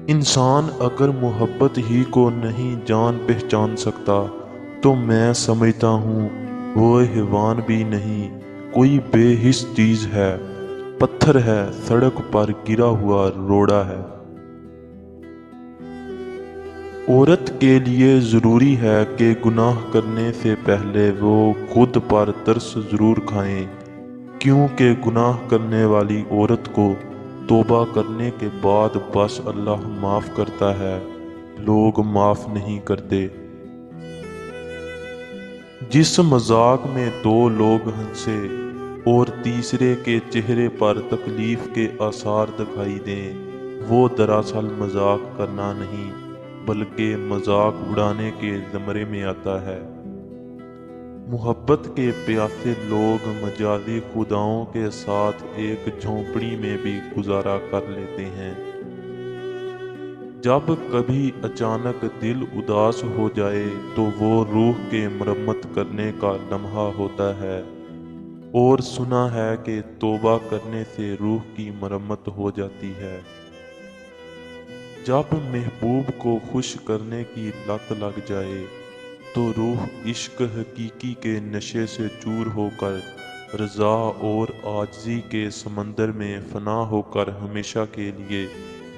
انسان اگر محبت ہی کو نہیں جان پہچان سکتا تو میں سمجھتا ہوں وہ حیوان بھی نہیں، کوئی بے حس چیز ہے، پتھر ہے، سڑک پر گرا ہوا روڑا ہے۔ عورت کے لیے ضروری ہے کہ گناہ کرنے سے پہلے وہ خود پر ترس ضرور کھائیں، کیونکہ گناہ کرنے والی عورت کو توبہ کرنے کے بعد بس اللہ معاف کرتا ہے، لوگ معاف نہیں کرتے۔ جس مذاق میں دو لوگ ہنسے اور تیسرے کے چہرے پر تکلیف کے آثار دکھائی دیں، وہ دراصل مذاق کرنا نہیں بلکہ مذاق اڑانے کے زمرے میں آتا ہے۔ محبت کے پیاسے لوگ مجازی خداؤں کے ساتھ ایک جھونپڑی میں بھی گزارا کر لیتے ہیں۔ جب کبھی اچانک دل اداس ہو جائے تو وہ روح کے مرمت کرنے کا لمحہ ہوتا ہے، اور سنا ہے کہ توبہ کرنے سے روح کی مرمت ہو جاتی ہے۔ جب محبوب کو خوش کرنے کی لت لگ جائے تو روح عشق حقیقی کے نشے سے چور ہو کر رضا اور عاجزی کے سمندر میں فنا ہو کر ہمیشہ کے لیے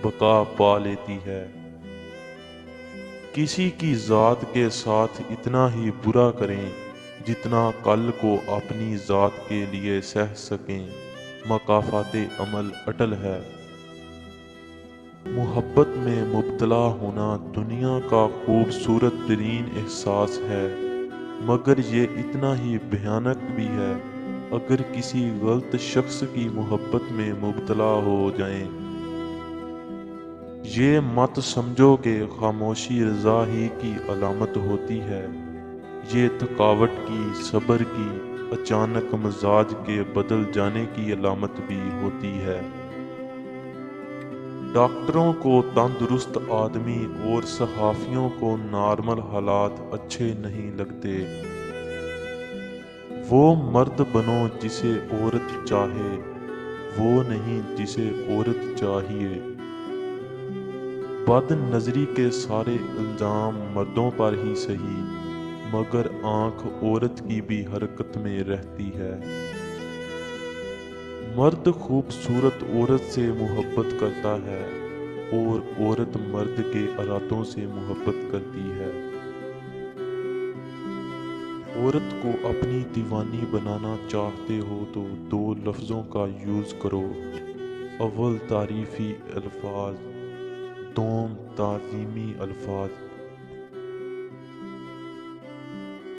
بقا پا لیتی ہے۔ کسی کی ذات کے ساتھ اتنا ہی برا کریں جتنا کل کو اپنی ذات کے لیے سہ سکیں، مکافات عمل اٹل ہے۔ محبت میں مبتلا ہونا دنیا کا خوبصورت ترین احساس ہے، مگر یہ اتنا ہی بھیانک بھی ہے اگر کسی غلط شخص کی محبت میں مبتلا ہو جائیں۔ یہ مت سمجھو کہ خاموشی رضا ہی کی علامت ہوتی ہے، یہ تھکاوٹ کی، صبر کی، اچانک مزاج کے بدل جانے کی علامت بھی ہوتی ہے۔ ڈاکٹروں کو تندرست آدمی اور صحافیوں کو نارمل حالات اچھے نہیں لگتے۔ وہ مرد بنو جسے عورت چاہے، وہ نہیں جسے عورت چاہیے۔ بد نظری کے سارے الزام مردوں پر ہی صحیح، مگر آنکھ عورت کی بھی حرکت میں رہتی ہے۔ مرد خوبصورت عورت سے محبت کرتا ہے اور عورت مرد کے ارادوں سے محبت کرتی ہے۔ عورت کو اپنی دیوانی بنانا چاہتے ہو تو دو لفظوں کا یوز کرو، اول تعریفی الفاظ، دوم تعظیمی الفاظ۔